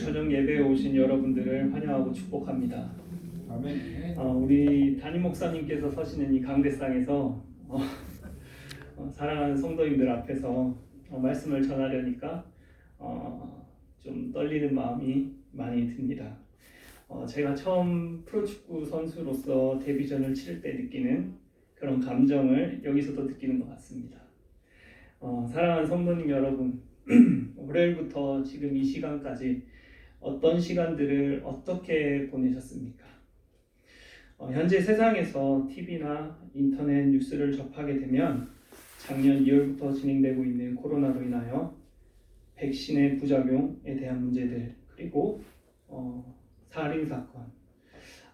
저녁 예배에 오신 여러분들을 환영하고 축복합니다. 아멘. 우리 담임 목사님께서 서시는 이 강대상에서 사랑하는 성도님들 앞에서 말씀을 전하려니까 좀 떨리는 마음이 많이 듭니다. 제가 처음 프로축구 선수로서 데뷔전을 치를 때 느끼는 그런 감정을 여기서도 느끼는 것 같습니다. 사랑하는 성도님 여러분, 월요일부터 지금 이 시간까지 어떤 시간들을 어떻게 보내셨습니까? 현재 세상에서 TV나 인터넷 뉴스를 접하게 되면 작년 2월부터 진행되고 있는 코로나로 인하여 백신의 부작용에 대한 문제들, 그리고 살인사건,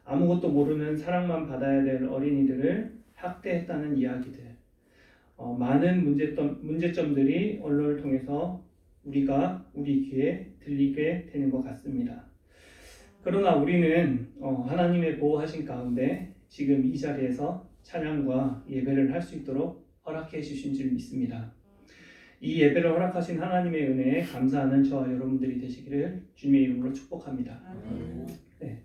아무것도 모르는 사랑만 받아야 될 어린이들을 학대했다는 이야기들, 많은 문제점들이 언론을 통해서 우리 귀에 들리게 되는 것 같습니다. 그러나 우리는 하나님의 보호하신 가운데 지금 이 자리에서 찬양과 예배를 할 수 있도록 허락해 주신 줄 믿습니다. 이 예배를 허락하신 하나님의 은혜에 감사하는 저와 여러분들이 되시기를 주님의 이름으로 축복합니다. 네.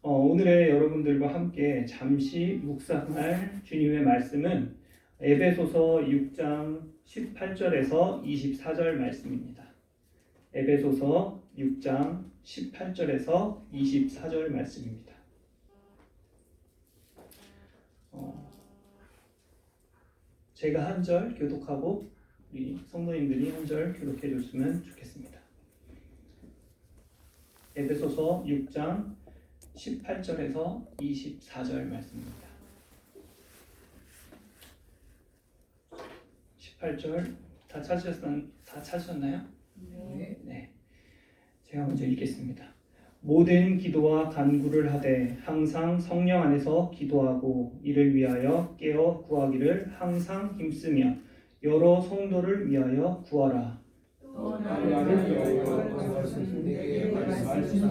오늘의 여러분들과 함께 잠시 묵상할 주님의 말씀은 에베소서 6장 18절에서 24절 말씀입니다. 에베소서 6장 18절에서 24절 말씀입니다. 제가 한 절 교독하고 우리 성도님들이 한 절 교독해 줬으면 좋겠습니다. 에베소서 6장 18절에서 24절 말씀입니다. 18절 다 찾으셨나요? 네. 제가 먼저 읽겠습니다. 모든 기도와 간구를 하되 항상 성령 안에서 기도하고 이를 위하여 깨어 구하기를 항상 힘쓰며 여러 성도를 위하여 구하라. 또 나를 여호와께서 내게 말씀하시사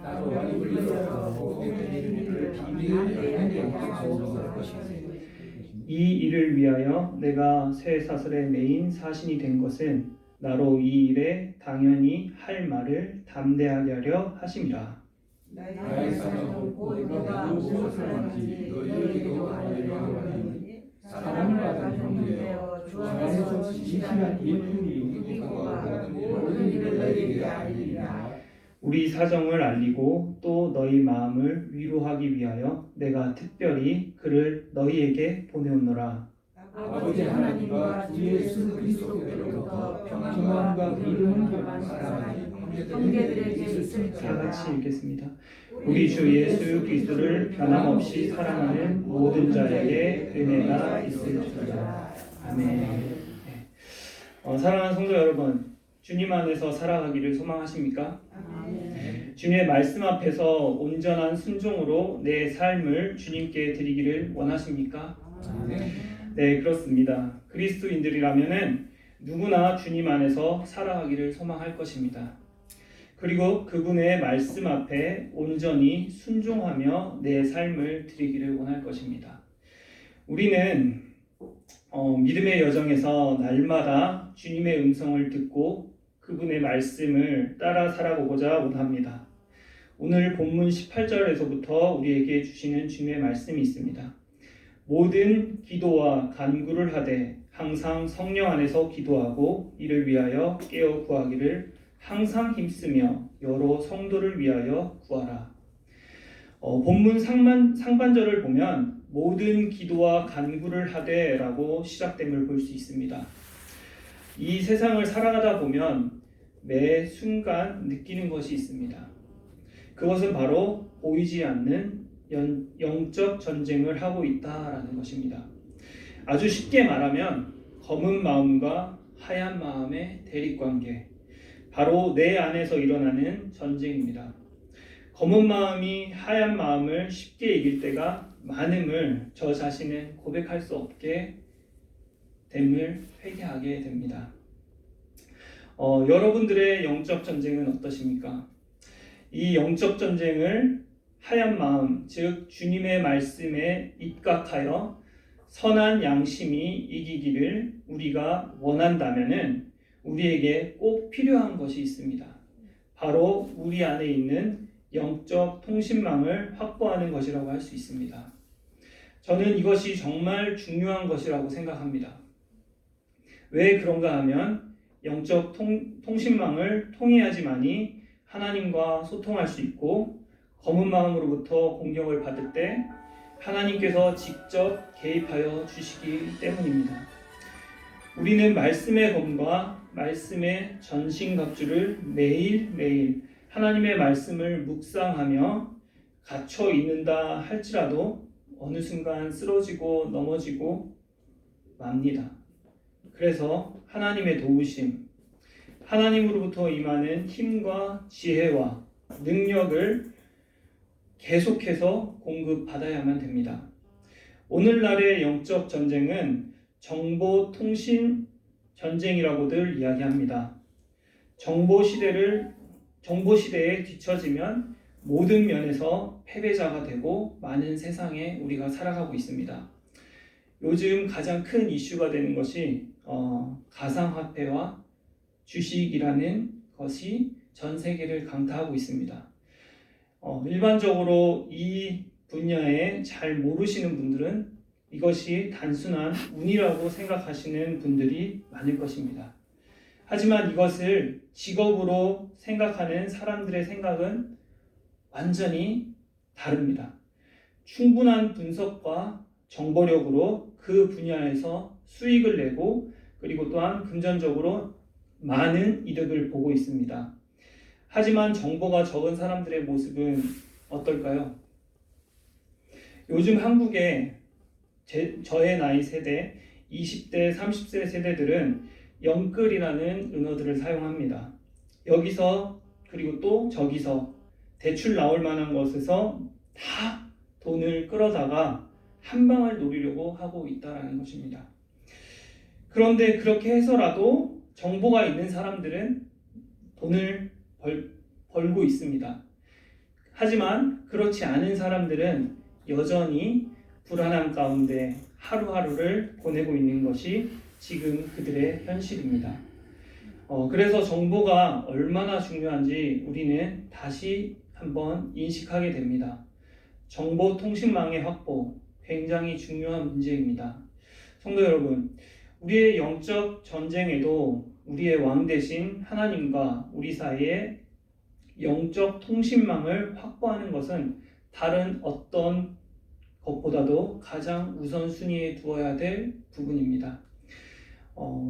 나도 이끌어서 복된 일을 비밀하게 하소서 것이니 이 일을 위하여 내가 새 사슬에 매인 사신이 된 것은 나로 이 일에 당연히 할 말을 담대하게 하려 하심이라. 나의 사정은 곧 네가 무엇을 하는지 너희에게도 알려 하니 사랑을 받은 형제여 주 안에서 지시한 일꾼이 누구가 모든 일을 너희에게 알리리라. 우리 사정을 알리고 또 너희 마음을 위로하기 위하여 내가 특별히 그를 너희에게 보내오노라. 아버지 하나님과 주 예수 그리스도께로부터 평안과 믿음을 받은 사람이 형제들에게 있을지어다. 다 같이 읽겠습니다. 우리 주 예수 그리스도를 변함없이 사랑하는 모든 자에게 은혜가 있을지어다. 아멘. 네. 사랑하는 성도 여러분, 주님 안에서 살아가기를 소망하십니까? 주님의 말씀 앞에서 온전한 순종으로 내 삶을 주님께 드리기를 원하십니까? 네, 그렇습니다. 그리스도인들이라면은 누구나 주님 안에서 살아가기를 소망할 것입니다. 그리고 그분의 말씀 앞에 온전히 순종하며 내 삶을 드리기를 원할 것입니다. 우리는 믿음의 여정에서 날마다 주님의 음성을 듣고 그분의 말씀을 따라 살아보고자 원합니다. 오늘 본문 18절에서부터 우리에게 주시는 주님의 말씀이 있습니다. 모든 기도와 간구를 하되 항상 성령 안에서 기도하고 이를 위하여 깨어 구하기를 항상 힘쓰며 여러 성도를 위하여 구하라. 본문 상반절을 보면 모든 기도와 간구를 하되 라고 시작됨을 볼 수 있습니다. 이 세상을 살아가다 보면 매 순간 느끼는 것이 있습니다. 그것은 바로 보이지 않는 영적 전쟁을 하고 있다라는 것입니다. 아주 쉽게 말하면 검은 마음과 하얀 마음의 대립관계, 바로 내 안에서 일어나는 전쟁입니다. 검은 마음이 하얀 마음을 쉽게 이길 때가 많음을 저 자신은 고백할 수 없게 됨을 회개하게 됩니다. 여러분들의 영적 전쟁은 어떠십니까? 이 영적 전쟁을 하얀 마음, 즉 주님의 말씀에 입각하여 선한 양심이 이기기를 우리가 원한다면은 우리에게 꼭 필요한 것이 있습니다. 바로 우리 안에 있는 영적 통신망을 확보하는 것이라고 할 수 있습니다. 저는 이것이 정말 중요한 것이라고 생각합니다. 왜 그런가 하면 영적 통신망을 통해야지만이 하나님과 소통할 수 있고 검은 마음으로부터 공격을 받을 때 하나님께서 직접 개입하여 주시기 때문입니다. 우리는 말씀의 검과 말씀의 전신갑주를 매일매일 하나님의 말씀을 묵상하며 갇혀 있는다 할지라도 어느 순간 쓰러지고 넘어지고 맙니다. 그래서 하나님의 도우심, 하나님으로부터 임하는 힘과 지혜와 능력을 계속해서 공급받아야만 됩니다. 오늘날의 영적 전쟁은 정보 통신 전쟁이라고들 이야기합니다. 정보 시대에 뒤처지면 모든 면에서 패배자가 되고 많은 세상에 우리가 살아가고 있습니다. 요즘 가장 큰 이슈가 되는 것이 가상화폐와 주식이라는 것이 전 세계를 강타하고 있습니다. 일반적으로 이 분야에 잘 모르시는 분들은 이것이 단순한 운이라고 생각하시는 분들이 많을 것입니다. 하지만 이것을 직업으로 생각하는 사람들의 생각은 완전히 다릅니다. 충분한 분석과 정보력으로 그 분야에서 수익을 내고 그리고 또한 금전적으로 많은 이득을 보고 있습니다. 하지만 정보가 적은 사람들의 모습은 어떨까요? 요즘 한국의 저의 나이 세대 20대, 30세 세대들은 영끌이라는 은어들을 사용합니다. 여기서 그리고 또 저기서 대출 나올 만한 것에서 다 돈을 끌어다가 한 방을 노리려고 하고 있다는 것입니다. 그런데 그렇게 해서라도 정보가 있는 사람들은 돈을 벌고 있습니다. 하지만 그렇지 않은 사람들은 여전히 불안한 가운데 하루하루를 보내고 있는 것이 지금 그들의 현실입니다. 그래서 정보가 얼마나 중요한지 우리는 다시 한번 인식하게 됩니다. 정보 통신망의 확보, 굉장히 중요한 문제입니다. 성도 여러분, 우리의 영적 전쟁에도 우리의 왕 되신 하나님과 우리 사이에 영적 통신망을 확보하는 것은 다른 어떤 것보다도 가장 우선순위에 두어야 될 부분입니다.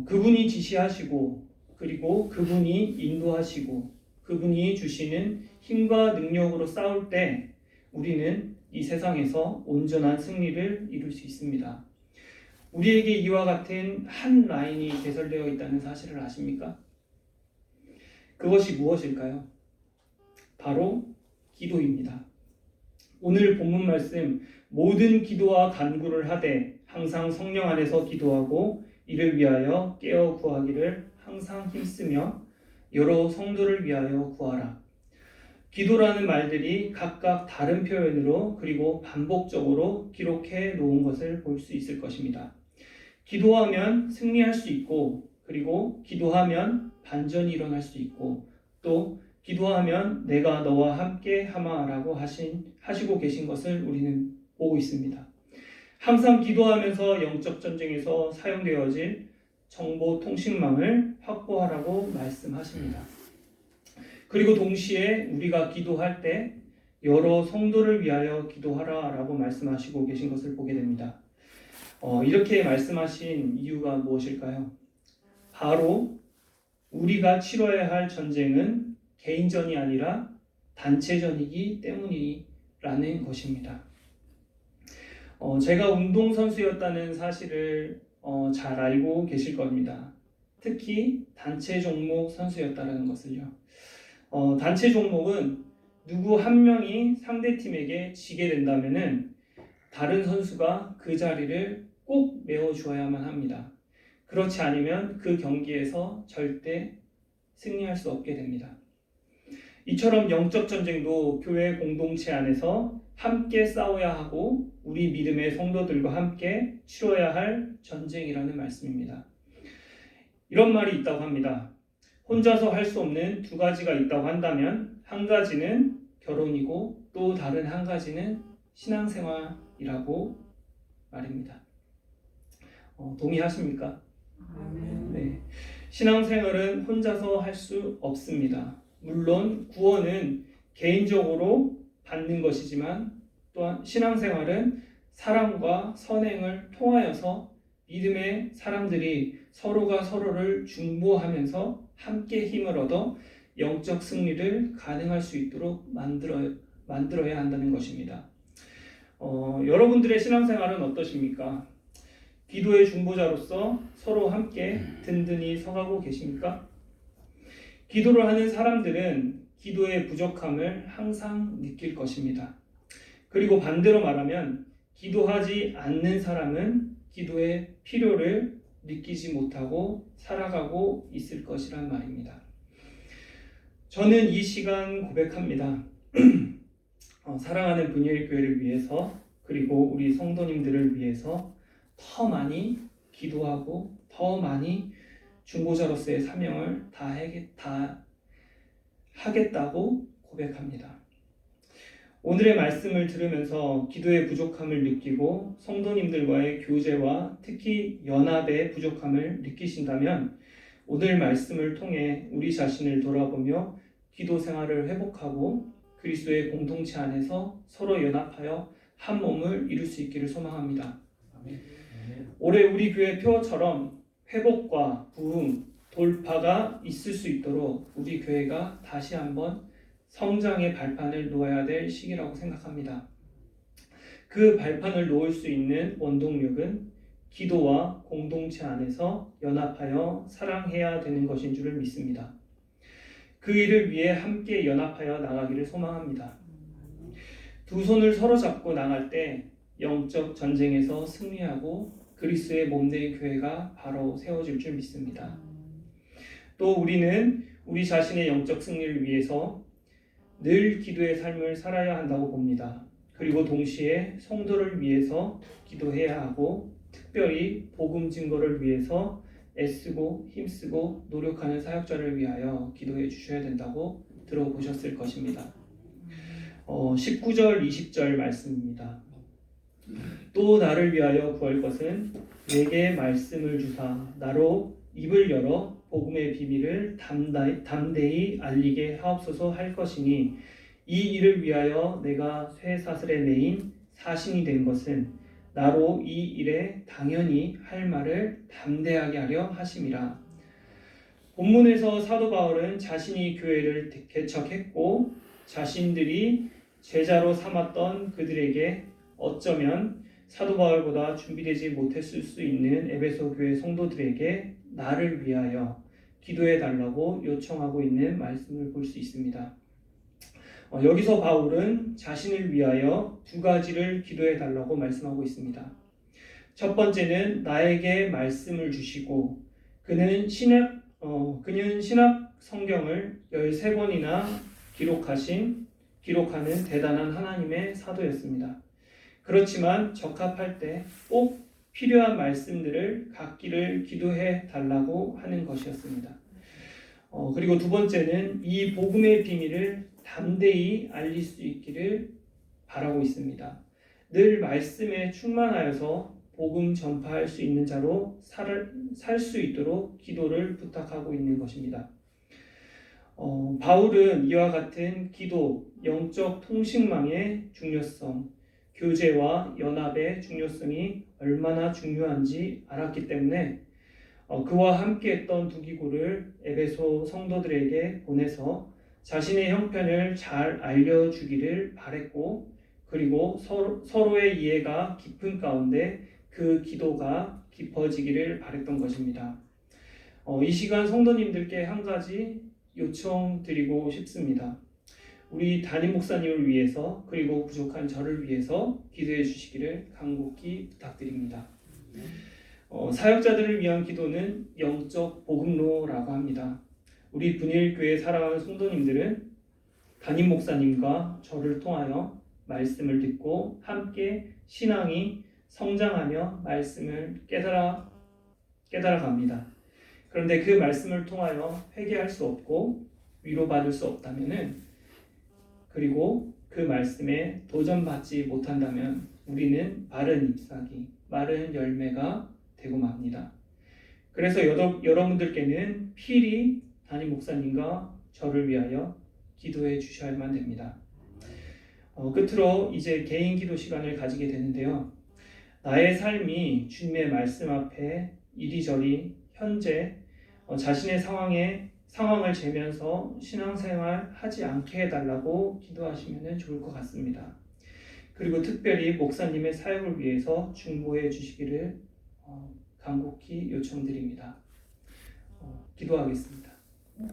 그분이 지시하시고 그리고 그분이 인도하시고 그분이 주시는 힘과 능력으로 싸울 때 우리는 이 세상에서 온전한 승리를 이룰 수 있습니다. 우리에게 이와 같은 한 라인이 개설되어 있다는 사실을 아십니까? 그것이 무엇일까요? 바로 기도입니다. 오늘 본문 말씀 모든 기도와 간구를 하되 항상 성령 안에서 기도하고 이를 위하여 깨어 구하기를 항상 힘쓰며 여러 성도를 위하여 구하라. 기도라는 말들이 각각 다른 표현으로 그리고 반복적으로 기록해 놓은 것을 볼 수 있을 것입니다. 기도하면 승리할 수 있고 그리고 기도하면 반전이 일어날 수 있고 또 기도하면 내가 너와 함께 하마라고 하시고 계신 것을 우리는 보고 있습니다. 항상 기도하면서 영적 전쟁에서 사용되어질 정보 통신망을 확보하라고 말씀하십니다. 그리고 동시에 우리가 기도할 때 여러 성도를 위하여 기도하라라고 말씀하시고 계신 것을 보게 됩니다. 이렇게 말씀하신 이유가 무엇일까요? 바로 우리가 치러야 할 전쟁은 개인전이 아니라 단체전이기 때문이라는 것입니다. 제가 운동선수였다는 사실을 잘 알고 계실 겁니다. 특히 단체 종목 선수였다는 것을요. 단체 종목은 누구 한 명이 상대팀에게 지게 된다면은 다른 선수가 그 자리를 꼭 메워주어야만 합니다. 그렇지 않으면 그 경기에서 절대 승리할 수 없게 됩니다. 이처럼 영적 전쟁도 교회 공동체 안에서 함께 싸워야 하고 우리 믿음의 성도들과 함께 치러야 할 전쟁이라는 말씀입니다. 이런 말이 있다고 합니다. 혼자서 할 수 없는 두 가지가 있다고 한다면 한 가지는 결혼이고 또 다른 한 가지는 신앙생활이라고 말입니다. 동의하십니까? 네. 신앙생활은 혼자서 할 수 없습니다. 물론 구원은 개인적으로 받는 것이지만 또한 신앙생활은 사랑과 선행을 통하여서 믿음의 사람들이 서로가 서로를 중보하면서 함께 힘을 얻어 영적 승리를 가능할 수 있도록 만들어야 한다는 것입니다. 여러분들의 신앙생활은 어떠십니까? 기도의 중보자로서 서로 함께 든든히 서가고 계십니까? 기도를 하는 사람들은 기도의 부족함을 항상 느낄 것입니다. 그리고 반대로 말하면 기도하지 않는 사람은 기도의 필요를 느끼지 못하고 살아가고 있을 것이란 말입니다. 저는 이 시간 고백합니다. 사랑하는 분일교회를 위해서 그리고 우리 성도님들을 위해서 더 많이 기도하고 더 많이 중보자로서의 사명을 다 하겠다고 고백합니다. 오늘의 말씀을 들으면서 기도의 부족함을 느끼고 성도님들과의 교제와 특히 연합의 부족함을 느끼신다면 오늘 말씀을 통해 우리 자신을 돌아보며 기도 생활을 회복하고 그리스도의 공동체 안에서 서로 연합하여 한 몸을 이룰 수 있기를 소망합니다. 올해 우리 교회 표어처럼 회복과 부흥, 돌파가 있을 수 있도록 우리 교회가 다시 한번 성장의 발판을 놓아야 될 시기라고 생각합니다. 그 발판을 놓을 수 있는 원동력은 기도와 공동체 안에서 연합하여 사랑해야 되는 것인 줄을 믿습니다. 그 일을 위해 함께 연합하여 나가기를 소망합니다. 두 손을 서로 잡고 나갈 때 영적 전쟁에서 승리하고 그리스도의 몸된 교회가 바로 세워질 줄 믿습니다. 또 우리는 우리 자신의 영적 승리를 위해서 늘 기도의 삶을 살아야 한다고 봅니다. 그리고 동시에 성도를 위해서 기도해야 하고 특별히 복음 증거를 위해서 애쓰고 힘쓰고 노력하는 사역자를 위하여 기도해 주셔야 된다고 들어보셨을 것입니다. 19절 20절 말씀입니다. 또 나를 위하여 구할 것은 내게 말씀을 주사 나로 입을 열어 복음의 비밀을 담대히 알리게 하옵소서 할 것이니 이 일을 위하여 내가 쇠사슬에 매인 사신이 된 것은 나로 이 일에 당연히 할 말을 담대하게 하려 하심이라. 본문에서 사도 바울은 자신이 교회를 개척했고 자신들이 제자로 삼았던 그들에게 어쩌면 사도 바울보다 준비되지 못했을 수 있는 에베소 교회 성도들에게 나를 위하여 기도해 달라고 요청하고 있는 말씀을 볼 수 있습니다. 여기서 바울은 자신을 위하여 두 가지를 기도해 달라고 말씀하고 있습니다. 첫 번째는 나에게 말씀을 주시고 그는 신약 성경을 13권이나 기록하는 대단한 하나님의 사도였습니다. 그렇지만 적합할 때 꼭 필요한 말씀들을 갖기를 기도해 달라고 하는 것이었습니다. 그리고 두 번째는 이 복음의 비밀을 담대히 알릴 수 있기를 바라고 있습니다. 늘 말씀에 충만하여서 복음 전파할 수 있는 자로 살 수 있도록 기도를 부탁하고 있는 것입니다. 바울은 이와 같은 기도, 영적 통신망의 중요성, 교제와 연합의 중요성이 얼마나 중요한지 알았기 때문에 그와 함께했던 두 기구를 에베소 성도들에게 보내서 자신의 형편을 잘 알려주기를 바랬고 그리고 서로의 이해가 깊은 가운데 그 기도가 깊어지기를 바랬던 것입니다. 이 시간 성도님들께 한 가지 요청드리고 싶습니다. 우리 담임 목사님을 위해서 그리고 부족한 저를 위해서 기도해 주시기를 간곡히 부탁드립니다. 사역자들을 위한 기도는 영적 복음로라고 합니다. 우리 분일교회 사랑하는 성도님들은 담임 목사님과 저를 통하여 말씀을 듣고 함께 신앙이 성장하며 말씀을 깨달아 갑니다. 그런데 그 말씀을 통하여 회개할 수 없고 위로받을 수 없다면은, 그리고 그 말씀에 도전받지 못한다면 우리는 마른 잎사귀, 마른 열매가 되고 맙니다. 그래서 여러분들께는 필히 담임 목사님과 저를 위하여 기도해 주셔야만 됩니다. 끝으로 이제 개인 기도 시간을 가지게 되는데요. 나의 삶이 주님의 말씀 앞에 이리저리 현재 자신의 상황을 재면서 신앙생활 하지 않게 해달라고 기도하시면 좋을 것 같습니다. 그리고 특별히 목사님의 사역을 위해서 중보해 주시기를 간곡히 요청드립니다. 기도하겠습니다.